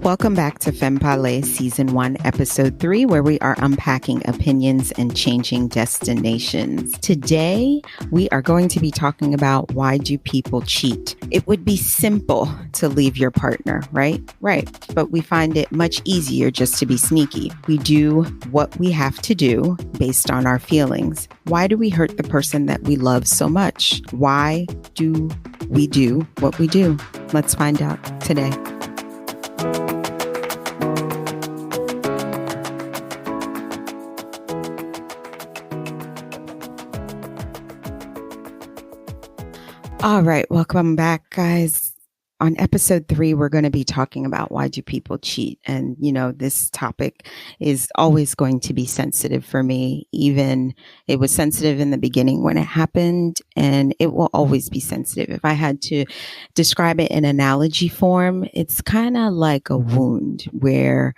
Welcome back to Femme Palais Season 1, Episode 3, where we are unpacking opinions and changing destinations. Today, we are going to be talking about why do people cheat? It would be simple to leave your partner, right? Right. But we find it much easier just to be sneaky. We do what we have to do based on our feelings. Why do we hurt the person that we love so much? Why do we do what we do? Let's find out today. All right, welcome back, guys. On episode 3, we're going to be talking about why do people cheat? And, this topic is always going to be sensitive for me. Even it was sensitive in the beginning when it happened, and it will always be sensitive. If I had to describe it in analogy form, it's kind of like a wound where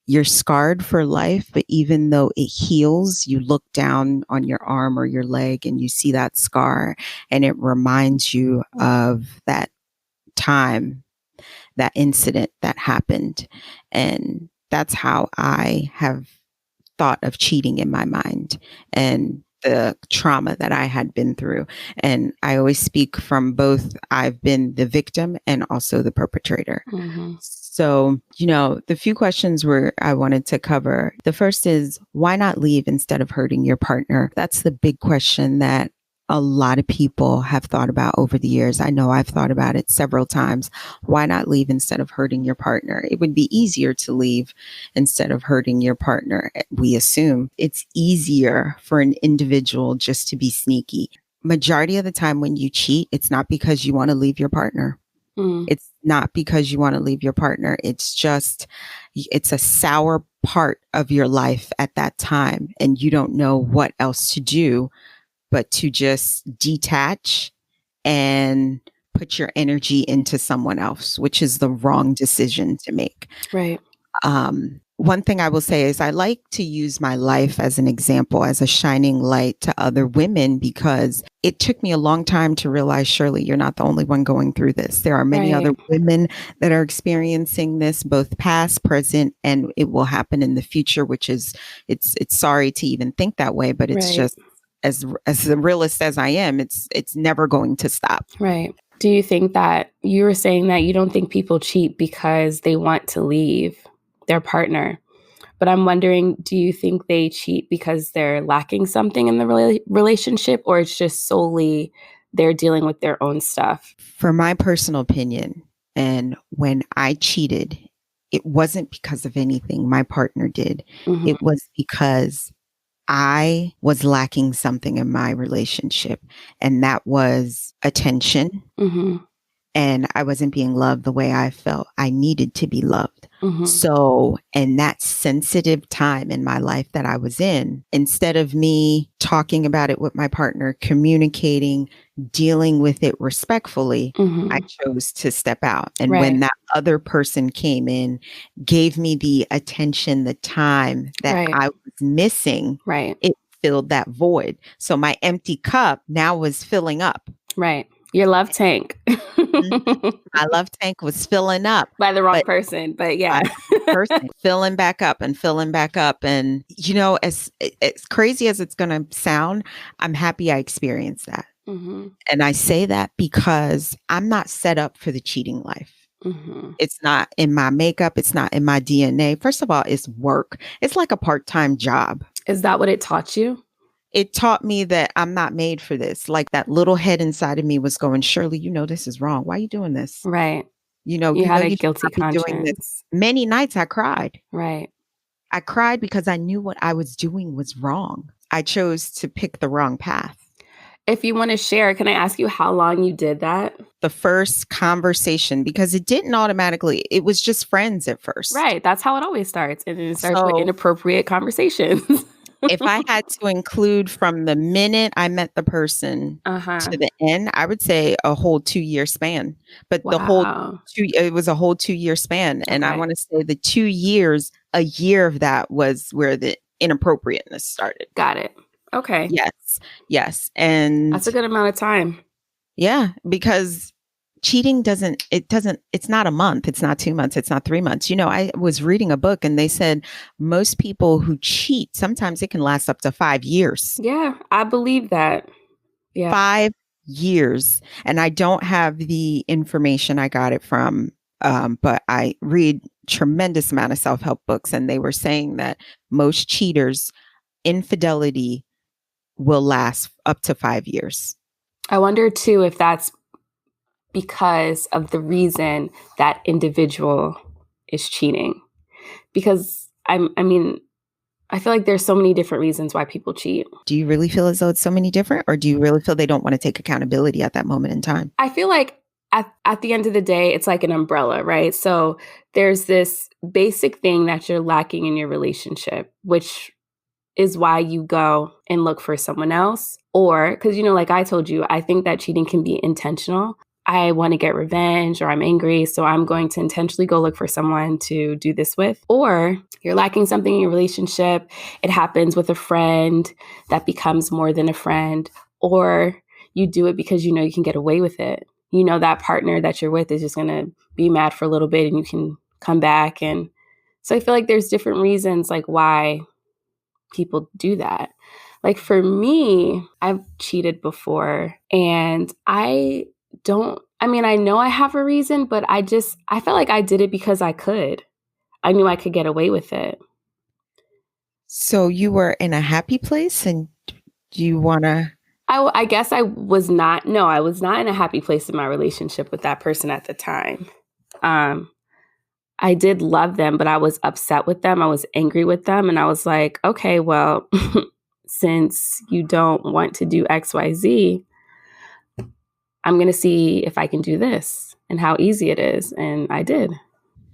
you're scarred for life, but even though it heals, you look down on your arm or your leg and you see that scar, and it reminds you of that time, that incident that happened. And that's how I have thought of cheating in my mind and the trauma that I had been through. And I always speak from both. I've been the victim and also the perpetrator. Mm-hmm. So, the few questions I wanted to cover. The first is, why not leave instead of hurting your partner? That's the big question that a lot of people have thought about over the years. I know I've thought about it several times. Why not leave instead of hurting your partner? It would be easier to leave instead of hurting your partner. We assume it's easier for an individual just to be sneaky. Majority of the time when you cheat, it's not because you want to leave your partner. It's not because you want to leave your partner. It's a sour part of your life at that time. And you don't know what else to do but to just detach and put your energy into someone else, which is the wrong decision to make. Right. One thing I will say is I like to use my life as an example, as a shining light to other women, because it took me a long time to realize, Shirley, you're not the only one going through this. There are many other women that are experiencing this, both past, present, and it will happen in the future, which is, it's sorry to even think that way, but it's just, as the realist as I am, it's never going to stop. Right. Do you think that you were saying that you don't think people cheat because they want to leave their partner? But I'm wondering, do you think they cheat because they're lacking something in the relationship, or it's just solely they're dealing with their own stuff? For my personal opinion, and when I cheated, it wasn't because of anything my partner did. Mm-hmm. It was because I was lacking something in my relationship, and that was attention. Mm-hmm. And I wasn't being loved the way I felt I needed to be loved. Mm-hmm. So, in that sensitive time in my life that I was in, instead of me talking about it with my partner, communicating, dealing with it respectfully, mm-hmm. I chose to step out. And when that other person came in, gave me the attention, the time that I was missing, it filled that void. So my empty cup now was filling up. Right. Your love tank. My love tank was filling up. By the wrong person, but yeah. Filling back up. And, as crazy as it's going to sound, I'm happy I experienced that. Mm-hmm. And I say that because I'm not set up for the cheating life. Mm-hmm. It's not in my makeup. It's not in my DNA. First of all, it's work. It's like a part-time job. Is that what it taught you? It taught me that I'm not made for this. Like that little head inside of me was going, Shirley, this is wrong. Why are you doing this? Right. You had a guilty conscience. Many nights I cried. Right. I cried because I knew what I was doing was wrong. I chose to pick the wrong path. If you want to share, can I ask you how long you did that? The first conversation, because it didn't automatically, it was just friends at first. Right. That's how it always starts. And it starts with inappropriate conversations. If I had to include from the minute I met the person to the end, I would say a whole 2-year span. But it was a whole 2-year span. And I want to say the 2 years, a year of that was where the inappropriateness started. Got it. Okay. Yes. And that's a good amount of time. Yeah, because cheating it's not a month, it's not 2 months, it's not 3 months. I was reading a book and they said most people who cheat, sometimes it can last up to 5 years. Yeah, I believe that. Yeah. 5 years. And I don't have the information I got it from, but I read tremendous amount of self-help books, and they were saying that most cheaters, infidelity will last up to 5 years. I wonder too if that's because of the reason that individual is cheating. Because I mean, I feel like there's so many different reasons why people cheat. Do you really feel as though it's so many different, or do you really feel they don't want to take accountability at that moment in time? I feel like at the end of the day, it's like an umbrella, right? So there's this basic thing that you're lacking in your relationship, which is why you go and look for someone else. Or because, like I told you, I think that cheating can be intentional. I want to get revenge, or I'm angry, so I'm going to intentionally go look for someone to do this with. Or you're lacking something in your relationship. It happens with a friend that becomes more than a friend. Or you do it because you know you can get away with it. That partner that you're with is just going to be mad for a little bit and you can come back. And so I feel like there's different reasons like why people do that. Like for me, I've cheated before, and I know I have a reason, but I felt like I did it because I could. I knew I could get away with it. So you were in a happy place, and do you want to? I guess I was not. No, I was not in a happy place in my relationship with that person at the time. I did love them, but I was upset with them. I was angry with them. And I was like, okay, well, since you don't want to do XYZ, I'm going to see if I can do this and how easy it is. And I did.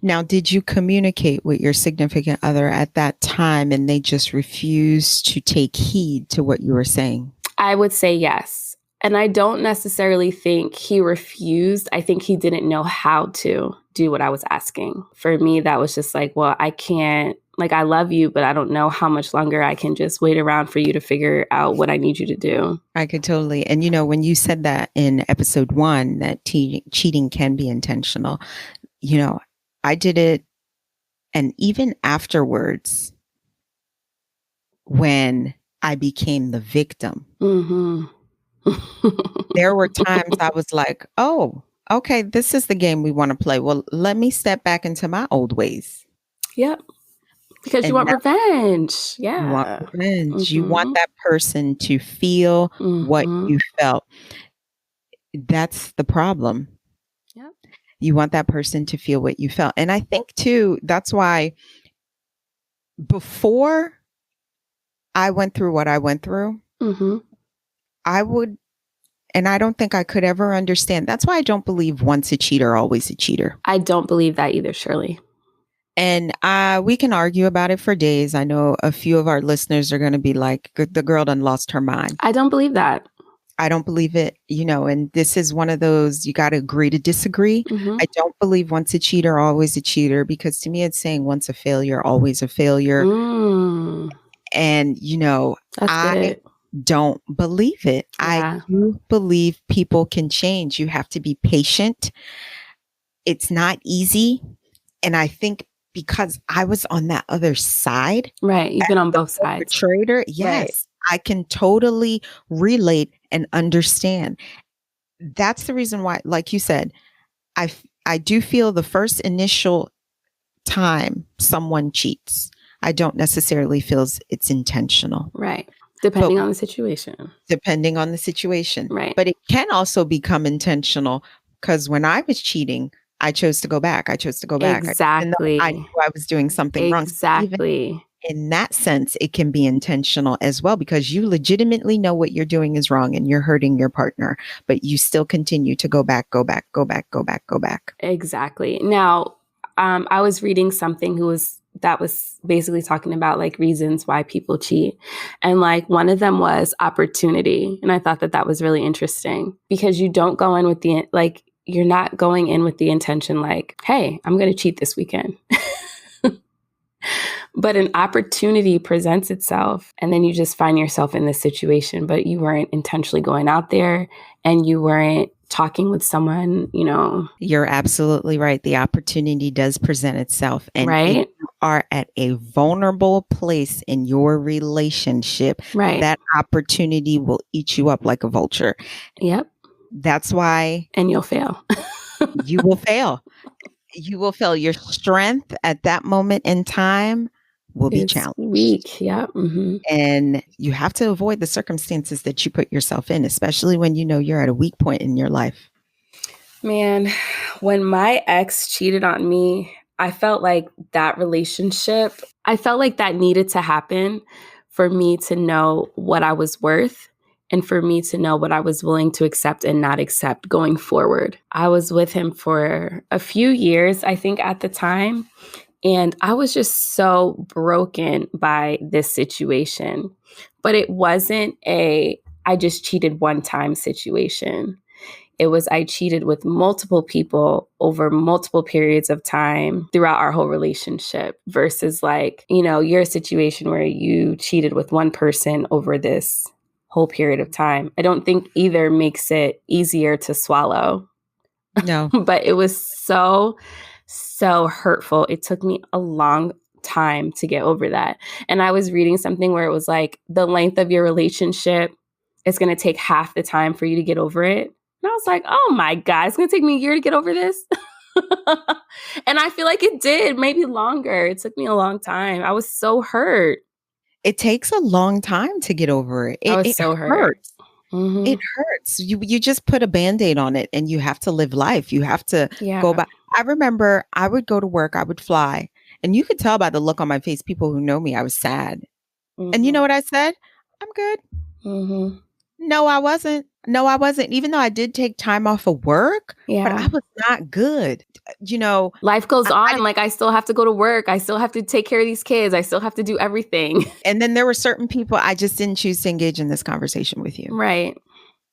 Now, did you communicate with your significant other at that time and they just refused to take heed to what you were saying? I would say yes. And I don't necessarily think he refused. I think he didn't know how to do what I was asking. For me, that was just like, well, I can't, like, I love you, but I don't know how much longer I can just wait around for you to figure out what I need you to do. I could totally. And, when you said that in episode 1, that cheating can be intentional, I did it. And even afterwards, when I became the victim, there were times I was like, oh, okay, this is the game we want to play. Well, let me step back into my old ways. Yep. Because you want revenge. Yeah. You want revenge. You want that person to feel what you felt. That's the problem. Yep. You want that person to feel what you felt. And I think, too, that's why before I went through what I went through, I would, and I don't think I could ever understand. That's why I don't believe once a cheater, always a cheater. I don't believe that either, Shirley. And we can argue about it for days. I know a few of our listeners are going to be like, the girl done lost her mind. I don't believe that. I don't believe it, and this is one of those, you got to agree to disagree. I don't believe once a cheater, always a cheater, because to me, it's saying once a failure, always a failure. And, I don't believe it. Yeah. I do believe people can change. You have to be patient. It's not easy. And I think because I was on that other side. Right. You've been on both sides. Perpetrator. Yes. Right. I can totally relate and understand. That's the reason why, like you said, I do feel the first initial time someone cheats, I don't necessarily feel it's intentional. Right. Depending on the situation. Depending on the situation. Right. But it can also become intentional, because when I was cheating, I chose to go back. Exactly. I knew I was doing something wrong. Exactly. Even in that sense, it can be intentional as well, because you legitimately know what you're doing is wrong and you're hurting your partner, but you still continue to go back. Exactly. Now, I was reading something that was basically talking about like reasons why people cheat. And like one of them was opportunity. And I thought that was really interesting, because you don't go in with you're not going in with the intention like, hey, I'm going to cheat this weekend. But an opportunity presents itself, and then you just find yourself in this situation, but you weren't intentionally going out there, and you weren't talking with someone, you know. You're absolutely right. The opportunity does present itself. And if Right? you are at a vulnerable place in your relationship, Right. that opportunity will eat you up like a vulture. Yep. That's why And you'll fail. you will fail. You will fail. Your strength at that moment in time will be It's challenged. weak. Yeah. Mm-hmm. And you have to avoid the circumstances that you put yourself in, especially when you know you're at a weak point in your life. Man, when my ex cheated on me, I felt like that relationship, I felt like that needed to happen for me to know what I was worth and for me to know what I was willing to accept and not accept going forward. I was with him for a few years, I think, at the time. And I was just so broken by this situation. But it wasn't I just cheated one time situation. It was I cheated with multiple people over multiple periods of time throughout our whole relationship versus like, you know, your situation where you cheated with one person over this whole period of time. I don't think either makes it easier to swallow. No, But it was so hurtful. It took me a long time to get over that. And I was reading something where it was like the length of your relationship is going to take half the time for you to get over it. And I was like, oh my God, it's going to take me a year to get over this. And I feel like it did, maybe longer. It took me a long time. I was so hurt. it takes a long time to get over it. I It, was it so hurt. hurts. Mm-hmm. It hurts. You just put a Band-Aid on it and you have to live life. You have to go Yeah. back. I remember I would go to work, I would fly, and you could tell by the look on my face, people who know me, I was sad. And you know Mm-hmm. what I said? I'm good. Mm-hmm. No, I wasn't. No, I wasn't. Even though I did take time off of work, but I Yeah. was not good. You know, Life goes I on. Like I still have to go to work. I still have to take care of these kids. I still have to do everything. and then there were certain people I just didn't choose to engage in this conversation with you. Right.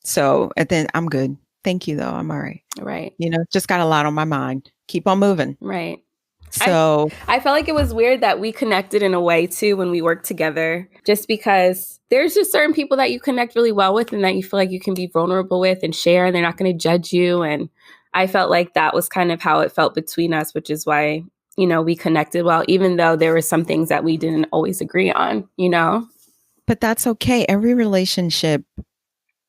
So and then I'm good. Thank you though. I'm all right. Right. You know, just got a lot on my mind. Keep on moving. Right. So I felt like it was weird that we connected in a way too when we worked together, just because there's just certain people that you connect really well with and that you feel like you can be vulnerable with and share, and they're not going to judge you. And I felt like that was kind of how it felt between us, which is why, you know, we connected well, even though there were some things that we didn't always agree on, you know? but that's okay. Every relationship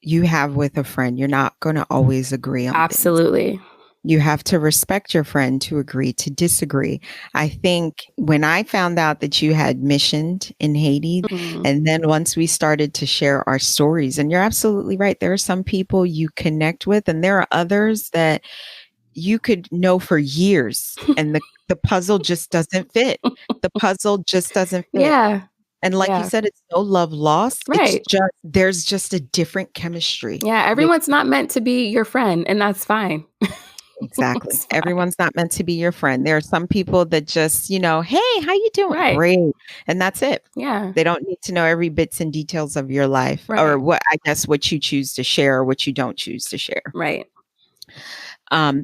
you have with a friend, you're not going to always agree on things. Absolutely. You have to respect your friend to agree to disagree. I think when I found out that you had missioned in Haiti, Mm-hmm. and then once we started to share our stories, and you're absolutely right, there are some people you connect with, and there are others that you could know for years, and the puzzle just doesn't fit. The puzzle just doesn't fit. Yeah. And like you Yeah. said, it's no love lost. It's Right. just, there's just a different chemistry. Yeah. Everyone's not meant to be your friend, and that's fine. Exactly. It's fine. Everyone's not meant to be your friend. There are some people that just, you know, hey, how you doing? Right. Great. And that's it. Yeah. They don't need to know every bits and details of your life Right. or what, I guess, what you choose to share or what you don't choose to share. Right.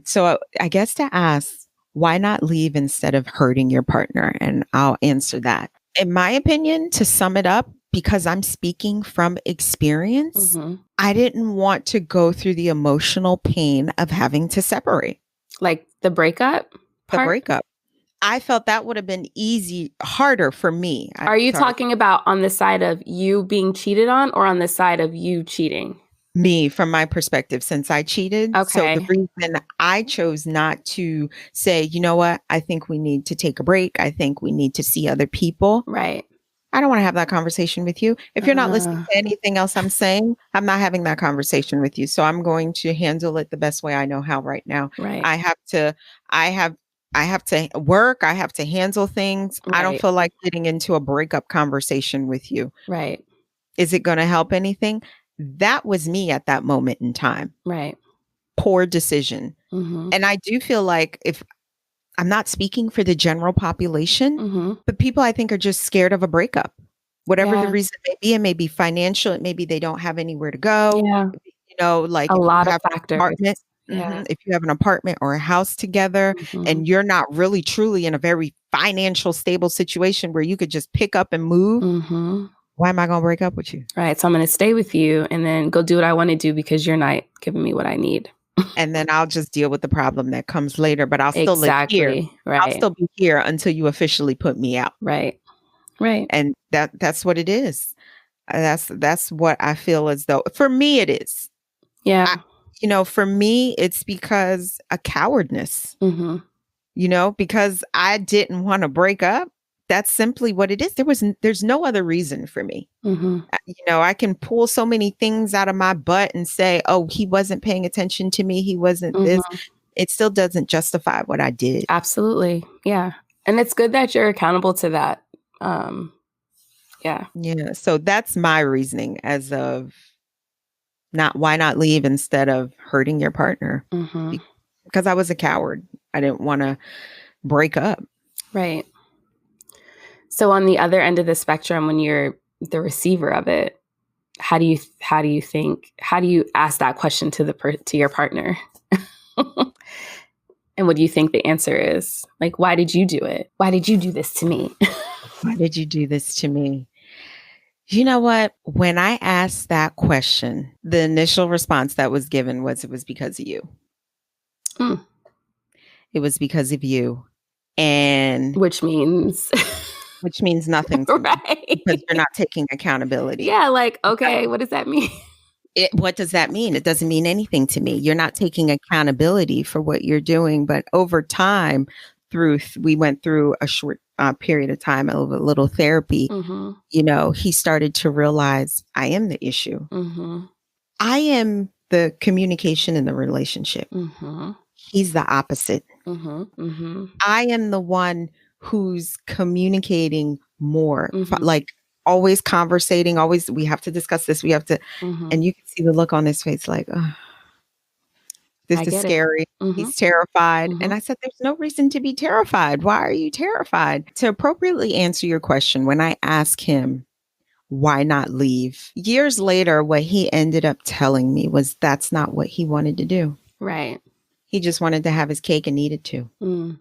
So I guess to ask, why not leave instead of hurting your partner? And I'll answer that. In my opinion, to sum it up, because I'm speaking from experience, Mm-hmm. I didn't want to go through the emotional pain of having to separate. Like the breakup The part? breakup. I felt that would have been harder for me. Are you talking about on the side of you being cheated on or on the side of you cheating? Me, from my perspective, since I cheated. So the Okay. reason I chose not to say, you know what, I think we need to take a break. I think we need to see other people. Right. I don't want to have that conversation with you. If you're not listening to anything else I'm saying, I'm not having that conversation with you. So I'm going to handle it the best way I know how right now. Right. I have to work. I have to handle things. I don't Right. feel like getting into a breakup conversation with you. Right. Is it going to help anything? That was me at that moment in time. Right. Poor decision. Mm-hmm. And I do feel like if I'm not speaking for the general population, Mm-hmm. but people I think are just scared of a breakup. Whatever the Yeah. reason may be, it may be financial, it may be they don't have anywhere to go. Yeah. You know, like A if you lot of have an factors. apartment, Yeah. if you have an apartment or a house together Mm-hmm. and you're not really truly in a very financial stable situation where you could just pick up and move, Mm-hmm. why am I going to break up with you? Right. So I'm going to stay with you and then go do what I want to do because you're not giving me what I need. and then I'll just deal with the problem that comes later, but I'll still live here. Exactly. I'll Right. still be here until you officially put me out. Right. Right. And that's what it is. That's what I feel as though for me it is. Yeah. I, for me, it's because a cowardness, Mm-hmm. because I didn't want to break up. That's simply what it is. There's no other reason for me. Mm-hmm. I can pull so many things out of my butt and say, oh, he wasn't paying attention to me. He wasn't this. Mm-hmm. It still doesn't justify what I did. Absolutely. Yeah. And it's good that you're accountable to that. Yeah. Yeah. So that's my reasoning as of why not leave instead of hurting your partner? Mm-hmm. Because I was a coward. I didn't want to break up. Right. So on the other end of the spectrum, when you're the receiver of it, how do you ask that question to your partner? And what do you think the answer is? Like, why did you do it? Why did you do this to me? Why did you do this to me? You know what? When I asked that question, the initial response that was given was it was because of you. Mm. It was because of you. And which means nothing to right. me because you're not taking accountability. Yeah, like, okay, what does that mean? What does that mean? It doesn't mean anything to me. You're not taking accountability for what you're doing. But over time, we went through a short period of time, a little therapy, Mm-hmm. He started to realize I am the issue. Mm-hmm. I am the communication in the relationship. Mm-hmm. He's the opposite. Mm-hmm. Mm-hmm. I am the one who's communicating more, Mm-hmm. like always conversating, always, we have to discuss this. We have to, Mm-hmm. and you can see the look on his face like, oh, this is scary. Mm-hmm. He's terrified. Mm-hmm. And I said, there's no reason to be terrified. Why are you terrified? To appropriately answer your question, when I ask him, why not leave? Years later, what he ended up telling me was that's not what he wanted to do. Right. He just wanted to have his cake and eat it too. Mm.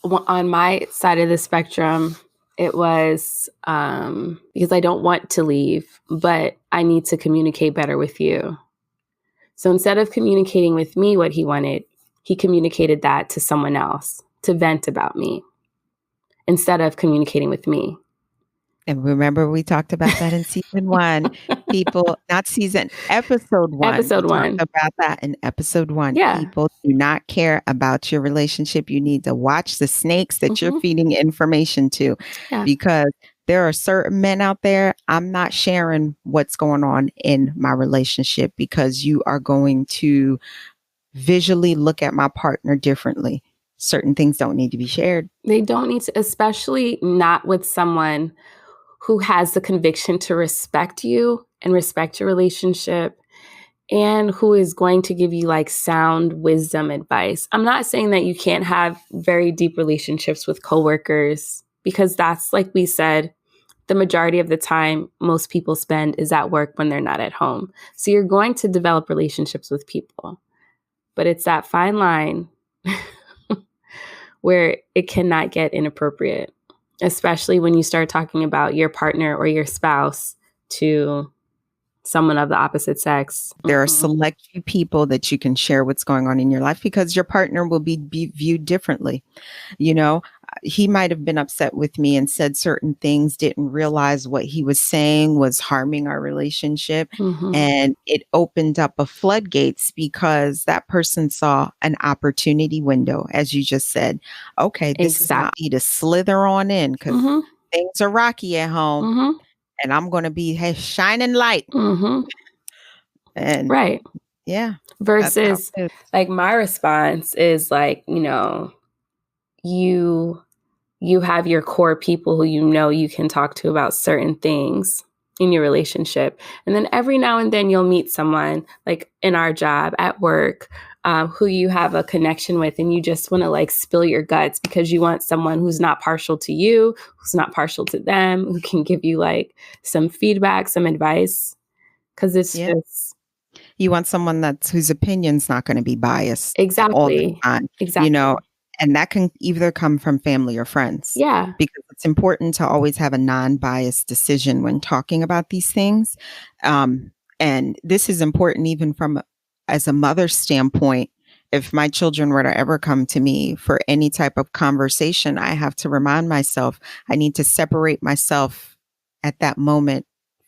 On my side of the spectrum, it was because I don't want to leave, but I need to communicate better with you. So instead of communicating with me what he wanted, he communicated that to someone else to vent about me instead of communicating with me. And remember, we talked about that in season 1. People, not episode 1. Episode 1. Talked about that in episode 1. Yeah. People do not care about your relationship. You need to watch the snakes that you're feeding information to, because there are certain men out there. I'm not sharing what's going on in my relationship because you are going to visually look at my partner differently. Certain things don't need to be shared. They don't need to, especially not with someone who has the conviction to respect you and respect your relationship and who is going to give you like sound wisdom advice. I'm not saying that you can't have very deep relationships with coworkers, because that's, like we said, the majority of the time most people spend is at work when they're not at home. So you're going to develop relationships with people, but it's that fine line where it cannot get inappropriate, especially when you start talking about your partner or your spouse to someone of the opposite sex. There are select few people that you can share what's going on in your life because your partner will be viewed differently. He might have been upset with me and said certain things, didn't realize what he was saying was harming our relationship. And it opened up a floodgates because that person saw an opportunity window, as you just said. Okay, this is my need to slither on in because things are rocky at home. And I'm going to be shining light. And right. Yeah. Versus like my response is like, you have your core people who you can talk to about certain things in your relationship. And then every now and then you'll meet someone like in our job at work who you have a connection with, and you just want to like spill your guts because you want someone who's not partial to you, who's not partial to them, who can give you like some feedback, some advice. Because it's just... You want someone whose opinion's not going to be biased. Exactly. All the time. Exactly. And that can either come from family or friends. Yeah. Because it's important to always have a non-biased decision when talking about these things. And this is important even from as a mother's standpoint, if my children were to ever come to me for any type of conversation, I have to remind myself I need to separate myself at that moment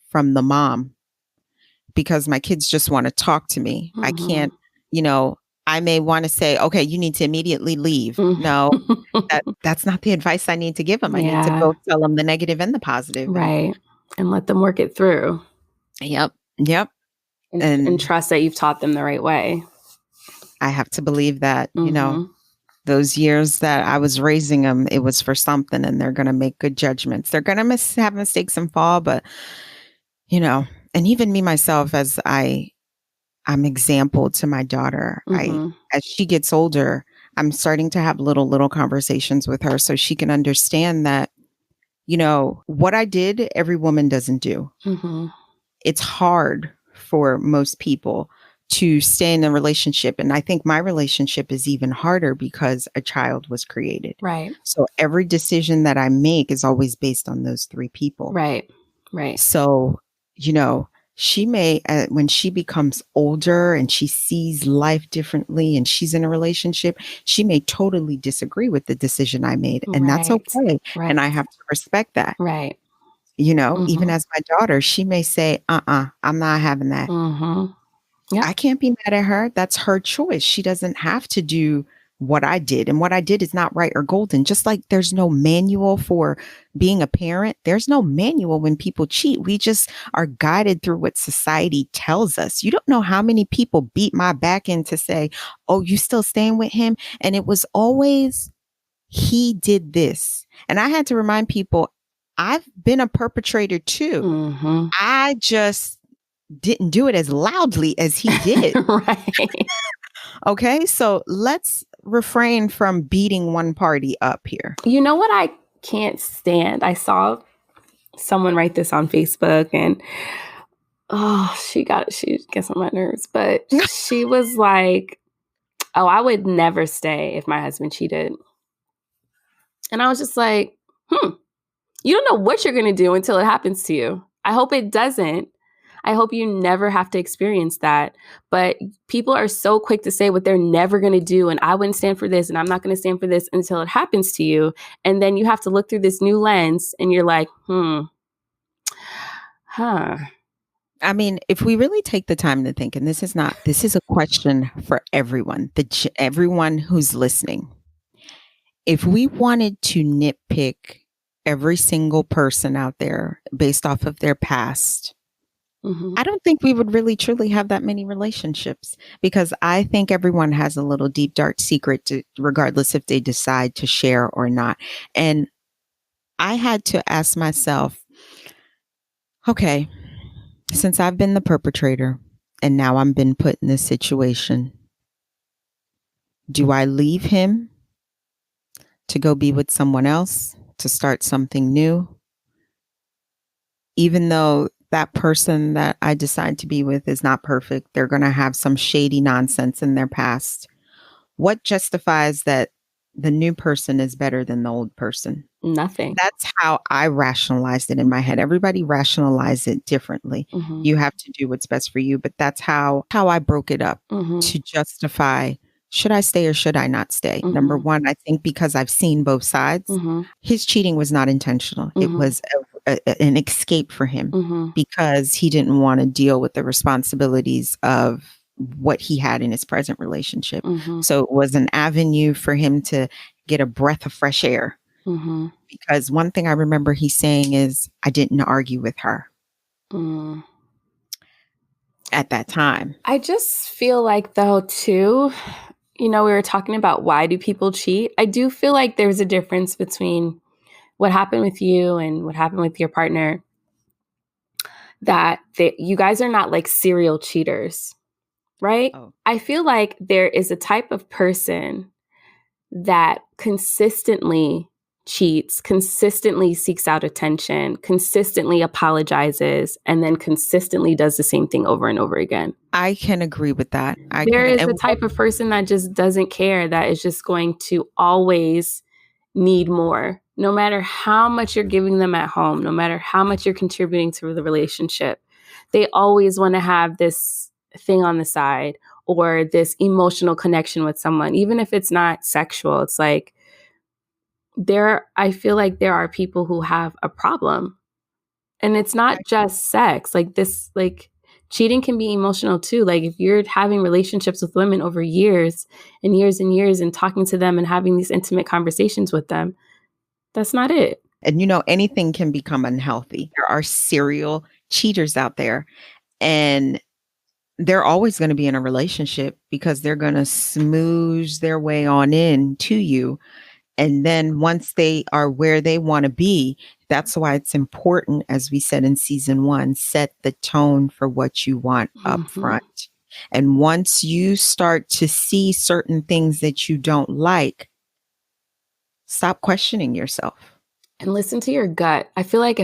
from the mom because my kids just want to talk to me. I Mhm. can't, you know, I may want to say, okay, you need to immediately leave. Mm. No, that's not the advice I need to give them. I need to Yeah, both tell them the negative and the positive. And right. And let them work it through yep, yep. and And trust that you've taught them the right way. I have to believe that, Mhm. those years that I was raising them, it was for something and they're going to make good judgments. They're going to have mistakes and fall, but, you know, and even me myself, as I'm example to my daughter. Mhm. As she gets older, I'm starting to have little conversations with her so she can understand that, what I did, every woman doesn't do. Mhm. It's hard for most people to stay in a relationship. And I think my relationship is even harder because a child was created. Right. So every decision that I make is always based on those three people. Right. Right. So, she may, when she becomes older and she sees life differently and she's in a relationship, she may totally disagree with the decision I made. And that's Right. okay. Right. And I have to respect that. Right. Even Mhm. as my daughter, she may say, I'm not having that. Mhm. Yep. I can't be mad at her. That's her choice. She doesn't have to do what I did. And what I did is not right or golden. Just like there's no manual for being a parent, there's no manual when people cheat. We just are guided through what society tells us. You don't know how many people beat my back in to say, oh, you still staying with him? And it was always, he did this. And I had to remind people, I've been a perpetrator too. Mhm. I just didn't do it as loudly as he did. Right. Okay, so let's refrain from beating one party up here. You know what I can't stand? I saw someone write this on Facebook and she gets on my nerves, but she was like, "Oh, I would never stay if my husband cheated." And I was just like, you don't know what you're going to do until it happens to you. I hope it doesn't. I hope you never have to experience that. But people are so quick to say what they're never going to do. And I wouldn't stand for this. And I'm not going to stand for this until it happens to you. And then you have to look through this new lens and you're like, huh. I mean, if we really take the time to think, and this is a question for everyone, everyone who's listening. If we wanted to nitpick every single person out there based off of their past, Mm-hmm. I don't think we would really truly have that many relationships because I think everyone has a little deep, dark secret regardless if they decide to share or not. And I had to ask myself, okay, since I've been the perpetrator and now I'm been put in this situation, do I leave him to go be with someone else, to start something new? Even though that person that I decide to be with is not perfect, they're going to have some shady nonsense in their past. What justifies that the new person is better than the old person? Nothing. That's how I rationalized it in my head. Everybody rationalized it differently. Mm-hmm. You have to do what's best for you, but that's how I broke it up to justify, should I stay or should I not stay? Number one, I think because I've seen both sides, his cheating was not intentional. It was an escape for him because he didn't want to deal with the responsibilities of what he had in his present relationship. So it was an avenue for him to get a breath of fresh air. Because one thing I remember he saying is, I didn't argue with her at that time. I just feel like, though, too, we were talking about why do people cheat? I do feel like there's a difference between what happened with you and what happened with your partner, that you guys are not like serial cheaters, right? Oh. I feel like there is a type of person that consistently cheats, consistently seeks out attention, consistently apologizes, and then consistently does the same thing over and over again. I can agree with that. There is a type of person that just doesn't care, that is just going to always need more, no matter how much you're giving them at home, no matter how much you're contributing to the relationship. They always want to have this thing on the side, or this emotional connection with someone, even if it's not sexual. It's like I feel like there are people who have a problem, and it's not just sex. Like cheating can be emotional too. Like if you're having relationships with women over years and years and years and talking to them and having these intimate conversations with them, that's not it. And anything can become unhealthy. There are serial cheaters out there, and they're always going to be in a relationship because they're going to smooth their way on in to you. And then once they are where they want to be, that's why it's important, as we said in season 1, set the tone for what you want up front. And once you start to see certain things that you don't like, stop questioning yourself. And listen to your gut. I feel like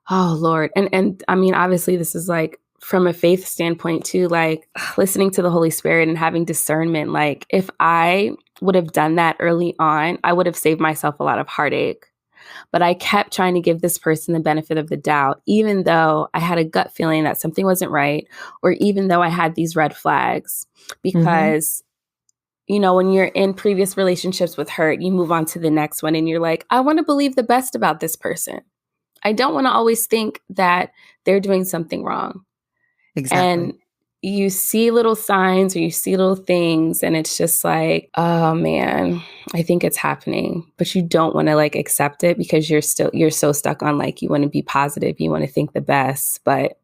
oh Lord. And I mean, obviously this is like from a faith standpoint too, like listening to the Holy Spirit and having discernment. Like if I would have done that early on, I would have saved myself a lot of heartache. But I kept trying to give this person the benefit of the doubt, even though I had a gut feeling that something wasn't right, or even though I had these red flags. Because, when you're in previous relationships with hurt, you move on to the next one and you're like, I want to believe the best about this person. I don't want to always think that they're doing something wrong. Exactly. And you see little signs or you see little things and it's just like, oh man, I think it's happening. But you don't want to like accept it because you're so stuck on like, you want to be positive, you want to think the best. But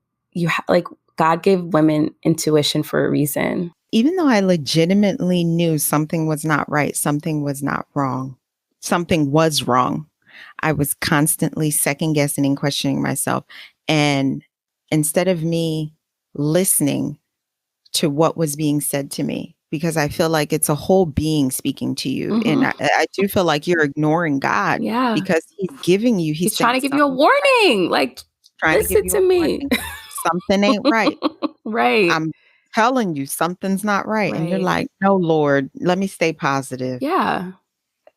like God gave women intuition for a reason. Even though I legitimately knew something was not right, something was not wrong, something was wrong, I was constantly second guessing and questioning myself. And instead of me listening to what was being said to me, because I feel like it's a whole being speaking to you. And I do feel like you're ignoring God because he's giving you, he's trying to give you a warning. Like, listen to me. Something ain't right. Right. I'm telling you something's not right. And you're like, no, Lord, let me stay positive. Yeah.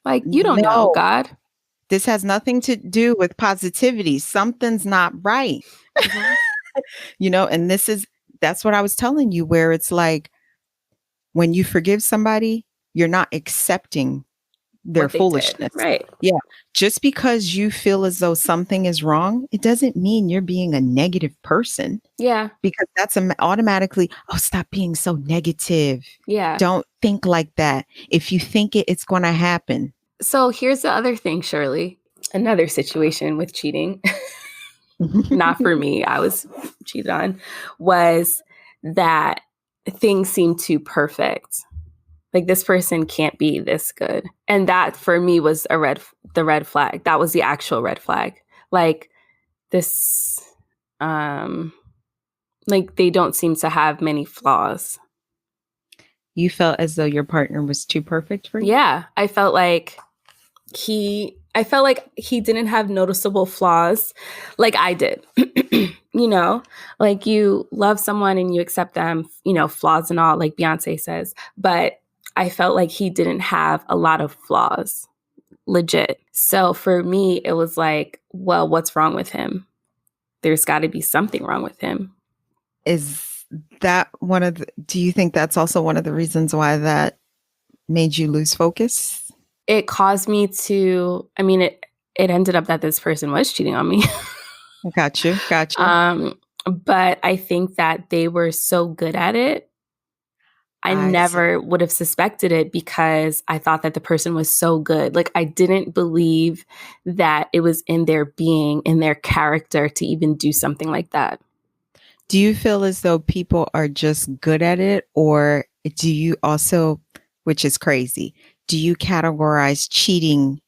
Like, you don't know, God. This has nothing to do with positivity. Something's not right. And that's what I was telling you, where it's like, when you forgive somebody, you're not accepting their foolishness. Right. Yeah. Just because you feel as though something is wrong, it doesn't mean you're being a negative person. Yeah. Because that's automatically, stop being so negative. Yeah. Don't think like that. If you think it, it's going to happen. So here's the other thing, Shirley. Another situation with cheating. Not for me. I was cheated on. Was that things seemed too perfect. Like, this person can't be this good. And that for me was the red flag. That was the actual red flag. Like this, like they don't seem to have many flaws. You felt as though your partner was too perfect for you? Yeah. I felt like he didn't have noticeable flaws like I did. Like you love someone and you accept them, flaws and all, like Beyonce says. But I felt like he didn't have a lot of flaws, legit. So for me, it was like, well, what's wrong with him? There's got to be something wrong with him. Is that do you think that's also one of the reasons why that made you lose focus? It caused me to, it ended up that this person was cheating on me. Got you. But I think that they were so good at it. I never would have suspected it because I thought that the person was so good. Like, I didn't believe that it was in their being, in their character to even do something like that. Do you feel as though people are just good at it? Or do you also, which is crazy, do you categorize cheating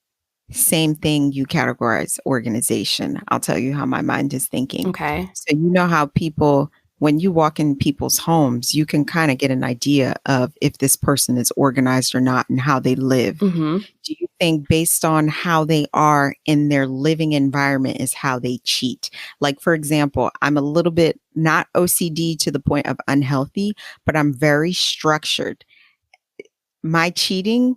same thing you categorize organization? I'll tell you how my mind is thinking. Okay. So how people, when you walk in people's homes, you can kind of get an idea of if this person is organized or not and how they live. Mm-hmm. Do you think based on how they are in their living environment is how they cheat? Like, for example, I'm a little bit not OCD to the point of unhealthy, but I'm very structured. My cheating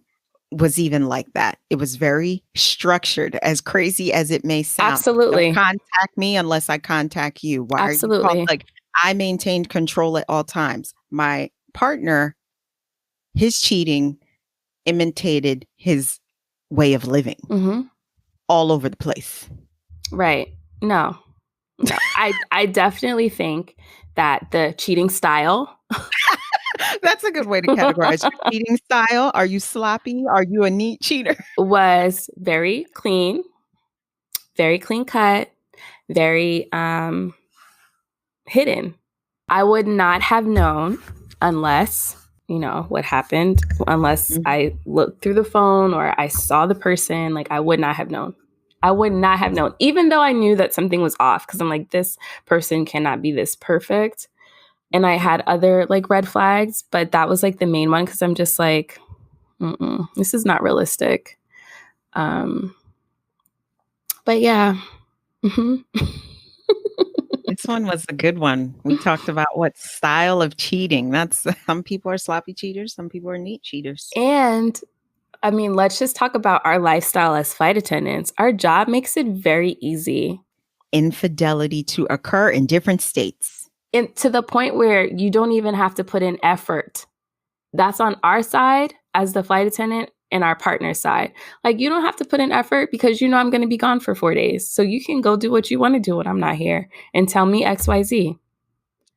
was even like that. It was very structured, as crazy as it may sound. Absolutely. Don't contact me unless I contact you. Why Absolutely. are you calling? Like, I maintained control at all times. My partner, his cheating imitated his way of living Mm-hmm. all over the place. Right. No. I definitely think that the cheating style That's a good way to categorize your cheating style. Are you sloppy? Are you a neat cheater? was very clean cut, very hidden. I would not have known unless, what happened, unless Mhm. I looked through the phone or I saw the person. Like, I would not have known. I would not have known, even though I knew that something was off, because I'm like, this person cannot be this perfect. And I had other like red flags, but that was like the main one, because I'm just like, this is not realistic. But yeah. Hmm. This one was a good one. We talked about what style of cheating. That's some people are sloppy cheaters, some people are neat cheaters. And I mean, let's just talk about our lifestyle as flight attendants. Our job makes it very easy. Infidelity to occur in different states. And to the point where you don't even have to put in effort. That's on our side as the flight attendant and our partner's side. Like, you don't have to put in effort because I'm going to be gone for 4 days. So you can go do what you want to do when I'm not here and tell me XYZ.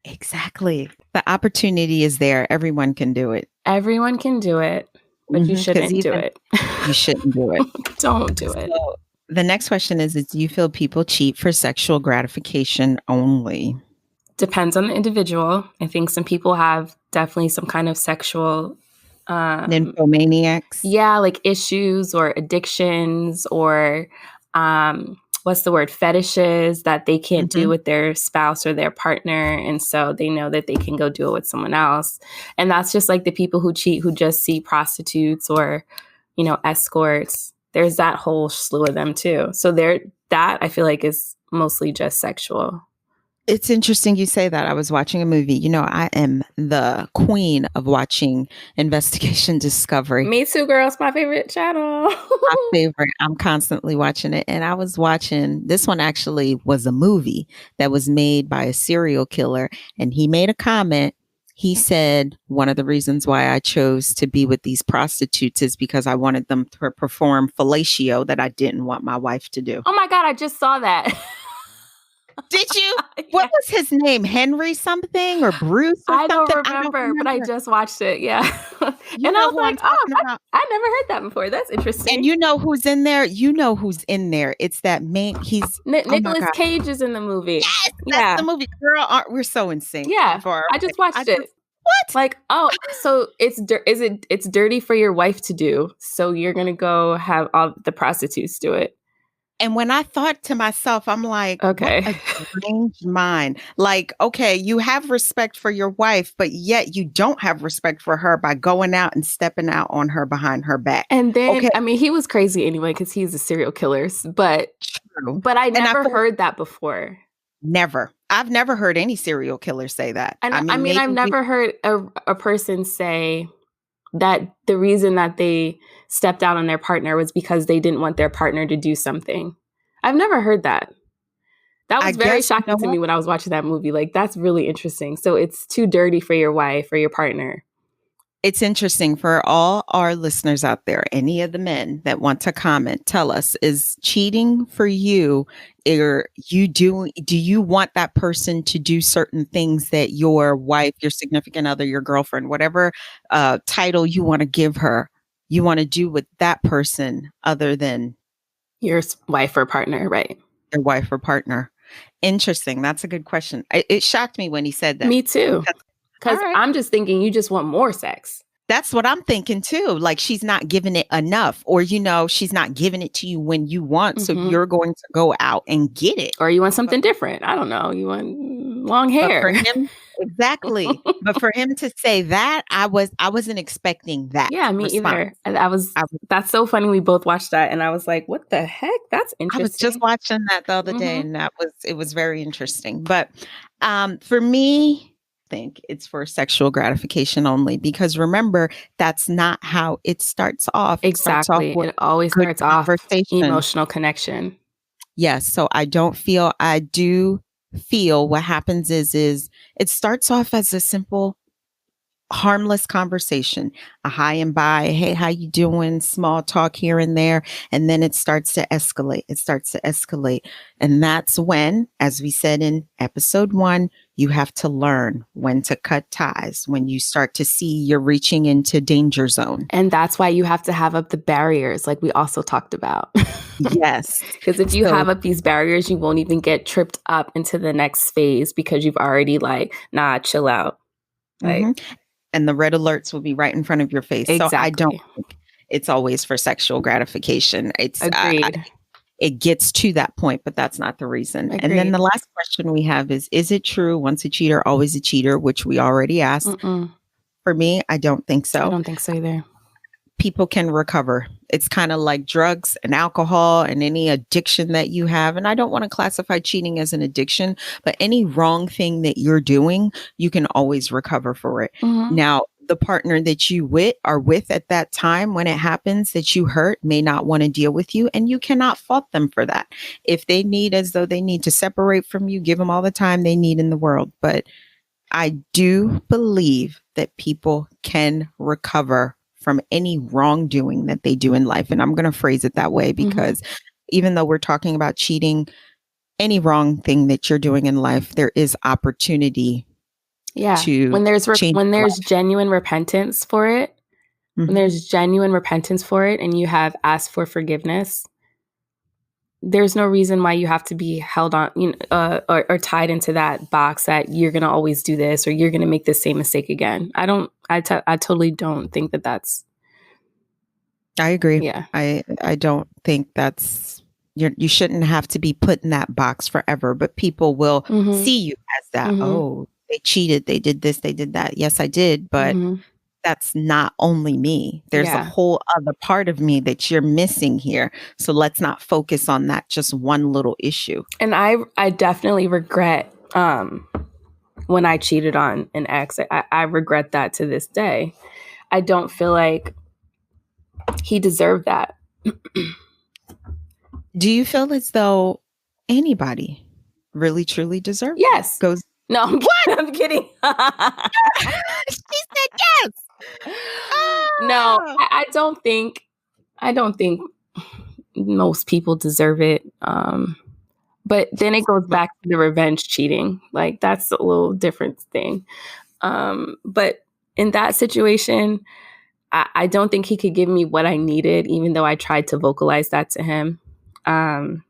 Exactly. The opportunity is there. Everyone can do it. Everyone can do it, but you shouldn't do it. You shouldn't do it. Don't do it. So the next question is do you feel people cheat for sexual gratification only? Depends on the individual. I think some people have definitely some kind of sexual nymphomaniacs. Yeah, like issues or addictions or what's the word? Fetishes that they can't do with their spouse or their partner. And so they know that they can go do it with someone else. And that's just like the people who cheat, who just see prostitutes or, escorts. There's that whole slew of them too. So that I feel like is mostly just sexual. It's interesting you say that. I was watching a movie. I am the queen of watching Investigation Discovery. Me too, girl. It's my favorite channel. My favorite. I'm constantly watching it. And I was watching, this one actually was a movie that was made by a serial killer. And he made a comment. He said, one of the reasons why I chose to be with these prostitutes is because I wanted them to perform fellatio that I didn't want my wife to do. Oh my God, I just saw that. Did you? What was his name? Henry something or Bruce or I something? don't remember, but I just watched it. Yeah. You and know I was like, I never heard that before. That's interesting. And you know who's in there? You know who's in there. It's that main, he's... Nicolas Cage is in the movie. Yes, that's the movie. Girl, we're so in sync. Yeah, I just watched it. What? Like, so it's dirty for your wife to do, so you're going to go have all the prostitutes do it. And when I thought to myself, I'm like, okay, what a strange mind. Like, okay, you have respect for your wife, but yet you don't have respect for her by going out and stepping out on her behind her back. And then, I mean, he was crazy anyway because he's a serial killer. But I never heard that before. Never. I've never heard any serial killer say that. And I mean I've never heard a person say that the reason that they stepped out on their partner was because they didn't want their partner to do something. I've never heard that. That was very shocking to me when I was watching that movie. Like, that's really interesting. So it's too dirty for your wife or your partner. It's interesting for all our listeners out there, any of the men that want to comment, tell us, is cheating for you, or do you want that person to do certain things that your wife, your significant other, your girlfriend, whatever title you want to give her, you want to do with that person other than your wife or partner, right? Your wife or partner. Interesting. That's a good question. It shocked me when he said that. Me too. Because I'm just thinking you just want more sex. That's what I'm thinking too. Like, she's not giving it enough, or, she's not giving it to you when you want. So you're going to go out and get it. Or you want something different. I don't know. You want long hair. But for him, exactly. But for him to say that, I wasn't expecting that. Yeah, me either. And that's so funny. We both watched that and I was like, what the heck? That's interesting. I was just watching that the other day and it was very interesting. But for me, think it's for sexual gratification only, because remember, that's not how it starts off. Exactly. It always starts off emotional connection. Yes. So I don't feel I do feel what happens is it starts off as a simple harmless conversation, a hi and bye, hey, how you doing, small talk here and there, and then it starts to escalate. And that's when, as we said in episode 1, you have to learn when to cut ties, when you start to see you're reaching into danger zone. And that's why you have to have up the barriers, like we also talked about. Yes. Because if you have up these barriers, you won't even get tripped up into the next phase because you've already like, nah, chill out. Like, and the red alerts will be right in front of your face. Exactly. So I don't think it's always for sexual gratification. It's agreed. It gets to that point, but that's not the reason. Agreed. And then the last question we have is it true once a cheater, always a cheater, which we already asked. For me, I don't think so. I don't think so either. People can recover. It's kind of like drugs and alcohol and any addiction that you have. And I don't want to classify cheating as an addiction, but any wrong thing that you're doing, you can always recover for it. Now, the partner that you are with at that time when it happens that you hurt may not want to deal with you, and you cannot fault them for that. If they need to separate from you, give them all the time they need in the world. But I do believe that people can recover from any wrongdoing that they do in life. And I'm going to phrase it that way because even though we're talking about cheating, any wrong thing that you're doing in life, there is opportunity. When there's genuine repentance for it, when there's genuine repentance for it and you have asked for forgiveness, there's no reason why you have to be held on, or tied into that box that you're going to always do this or you're going to make the same mistake again. I totally don't think that that's. I agree. Yeah. I don't think that's, you shouldn't have to be put in that box forever, but people will see you as that. Oh, they cheated. They did this. They did that. Yes, I did. But that's not only me. There's a whole other part of me that you're missing here. So let's not focus on that just one little issue. And I definitely regret when I cheated on an ex. I regret that to this day. I don't feel like he deserved that. Do you feel as though anybody really truly deserves Yes. Goes. No, I'm kidding. She said yes. No, I don't think most people deserve it. But then it goes back to the revenge cheating. Like that's a little different thing. But in that situation, I don't think he could give me what I needed, even though I tried to vocalize that to him,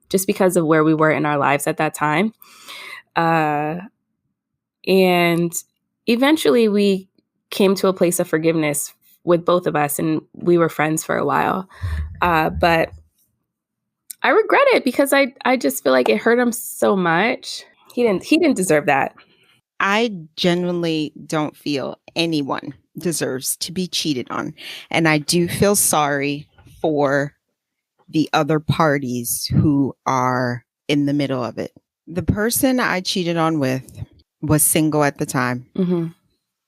just because of where we were in our lives at that time. And eventually we came to a place of forgiveness with both of us, and we were friends for a while. But I regret it because I just feel like it hurt him so much. He didn't deserve that. I genuinely don't feel anyone deserves to be cheated on. And I do feel sorry for the other parties who are in the middle of it. The person I cheated on with was single at the time.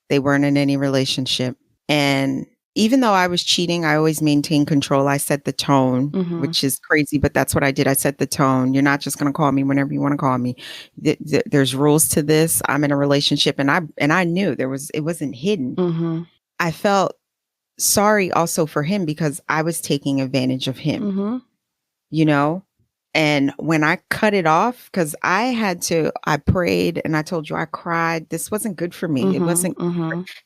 They weren't in any relationship. And even though I was cheating, I always maintained control. I set the tone, which is crazy, but that's what I did. I set the tone. You're not just going to call me whenever you want to call me. There's rules to this. I'm in a relationship, and I knew it wasn't hidden. I felt sorry also for him because I was taking advantage of him, And when I cut it off, because I prayed and I told you I cried. This wasn't good for me. It wasn't,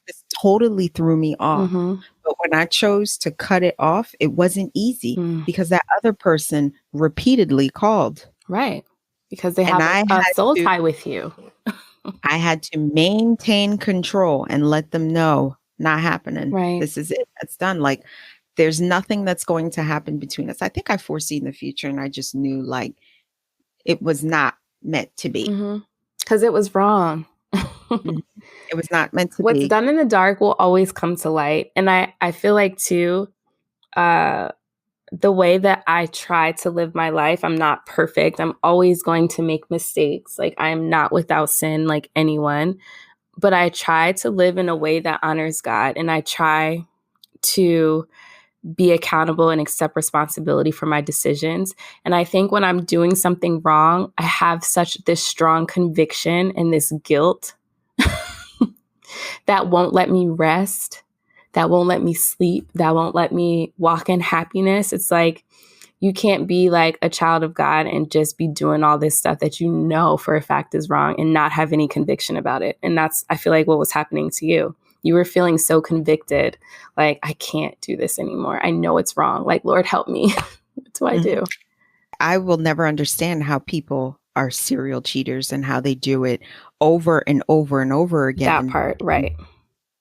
this totally threw me off. But when I chose to cut it off, it wasn't easy because that other person repeatedly called. Right. Because they have a soul tie with you. I had to maintain control and let them know, not happening. Right. This is it. That's done. Like, there's nothing that's going to happen between us. I think I foreseen the future, and I just knew like it was not meant to be. Because it was wrong. It was not meant to be. What's done in the dark will always come to light. And I feel like too, the way that I try to live my life, I'm not perfect. I'm always going to make mistakes. Like I am not without sin like anyone. But I try to live in a way that honors God. And I try to be accountable and accept responsibility for my decisions. And I think when I'm doing something wrong, I have such this strong conviction and this guilt that won't let me rest, that won't let me sleep, that won't let me walk in happiness. It's like, you can't be like a child of God and just be doing all this stuff that you know for a fact is wrong and not have any conviction about it. And that's, I feel like, what was happening to you. You were feeling so convicted, like, I can't do this anymore. I know it's wrong. Like, Lord, help me. What do I do? I will never understand how people are serial cheaters and how they do it over and over and over again. That part, right.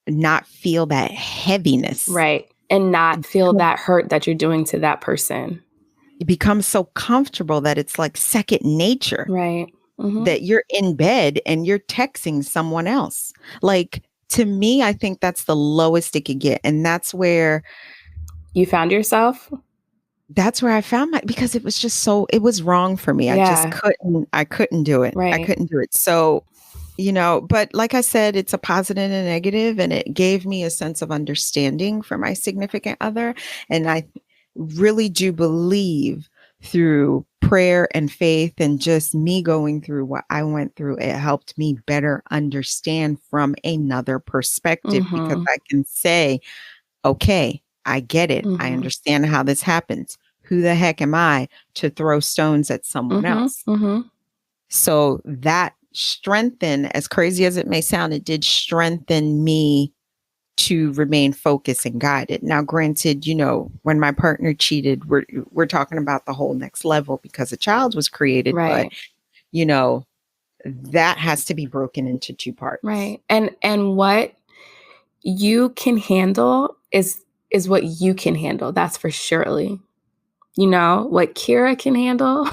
Not feel that heaviness. Right. And not feel that hurt that you're doing to that person. It becomes so comfortable that it's like second nature. Right. That you're in bed and you're texting someone else. Like, to me, I think that's the lowest it could get. And that's where you found yourself. That's where I found because it was just it was wrong for me. Yeah. I couldn't do it. Right. I couldn't do it. So, but like I said, it's a positive and a negative, and it gave me a sense of understanding for my significant other. And I really do believe through prayer and faith and just me going through what I went through, it helped me better understand from another perspective, because I can say, okay, I get it. I understand how this happens. Who the heck am I to throw stones at someone else? So that strengthened, as crazy as it may sound, it did strengthen me to remain focused and guided. Now, granted, when my partner cheated, we're talking about the whole next level because a child was created, right. But that has to be broken into two parts. Right. And what you can handle is what you can handle. That's for surely. What Kira can handle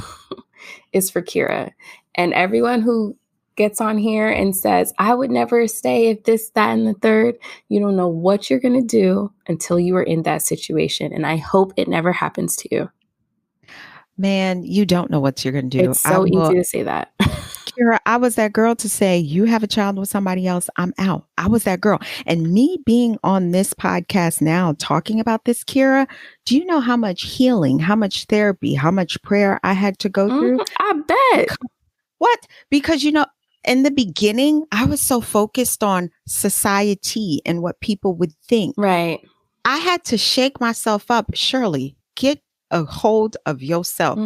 is for Kira. And everyone who gets on here and says, I would never stay if this, that, and the third, you don't know what you're going to do until you are in that situation. And I hope it never happens to you. Man, you don't know what you're going to do. It's so easy to say that. Kira, I was that girl to say, you have a child with somebody else, I'm out. I was that girl. And me being on this podcast now, talking about this, Kira, do you know how much healing, how much therapy, how much prayer I had to go through? I bet. What? Because, in the beginning, I was so focused on society and what people would think. Right. I had to shake myself up. Shirley, get a hold of yourself.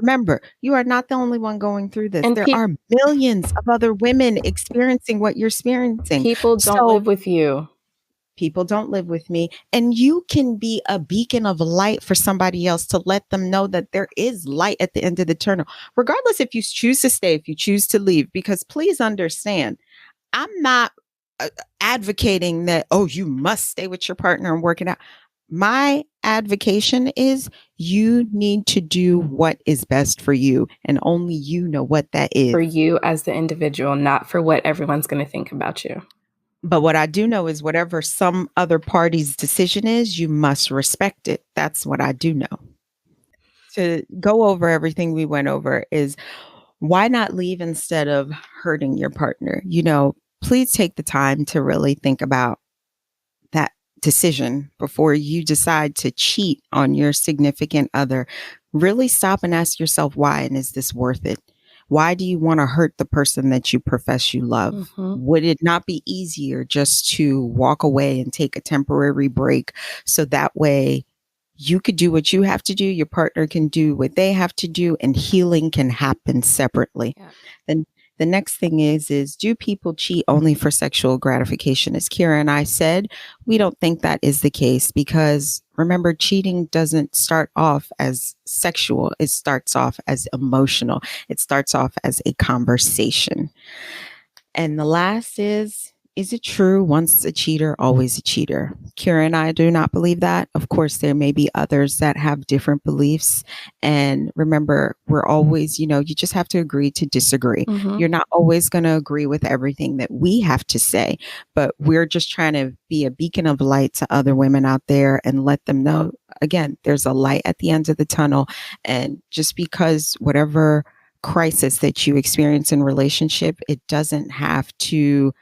Remember, you are not the only one going through this. And there are millions of other women experiencing what you're experiencing. People don't live with you. People don't live with me. And you can be a beacon of light for somebody else to let them know that there is light at the end of the tunnel, regardless if you choose to stay, if you choose to leave. Because please understand, I'm not advocating that, you must stay with your partner and work it out. My advocation is you need to do what is best for you, and only you know what that is. For you as the individual, not for what everyone's going to think about you. But what I do know is whatever some other party's decision is, you must respect it. That's what I do know. To go over everything we went over is, why not leave instead of hurting your partner? Please take the time to really think about that decision before you decide to cheat on your significant other. Really stop and ask yourself why, and is this worth it? Why do you want to hurt the person that you profess you love? Would it not be easier just to walk away and take a temporary break, so that way you could do what you have to do, your partner can do what they have to do, and healing can happen separately? Yeah. Then the next thing is do people cheat only for sexual gratification? As Kira and I said, we don't think that is the case, because remember, cheating doesn't start off as sexual. It starts off as emotional. It starts off as a conversation. And the last is it true, once a cheater, always a cheater? Kira and I do not believe that. Of course, there may be others that have different beliefs. And remember, we're always, you just have to agree to disagree. You're not always going to agree with everything that we have to say, but we're just trying to be a beacon of light to other women out there and let them know, again, there's a light at the end of the tunnel. And just because whatever crisis that you experience in relationship, it doesn't have to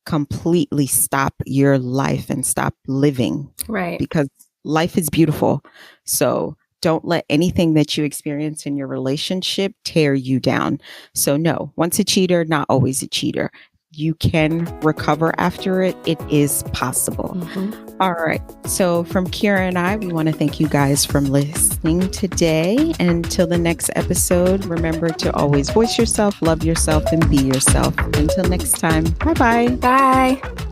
completely stop your life and stop living. Right. Because life is beautiful. So don't let anything that you experience in your relationship tear you down. So no, once a cheater, not always a cheater. You can recover after it. It is possible. All right. So from Kira and I, we want to thank you guys for listening today. And until the next episode, remember to always voice yourself, love yourself, and be yourself. Until next time, bye-bye. Bye.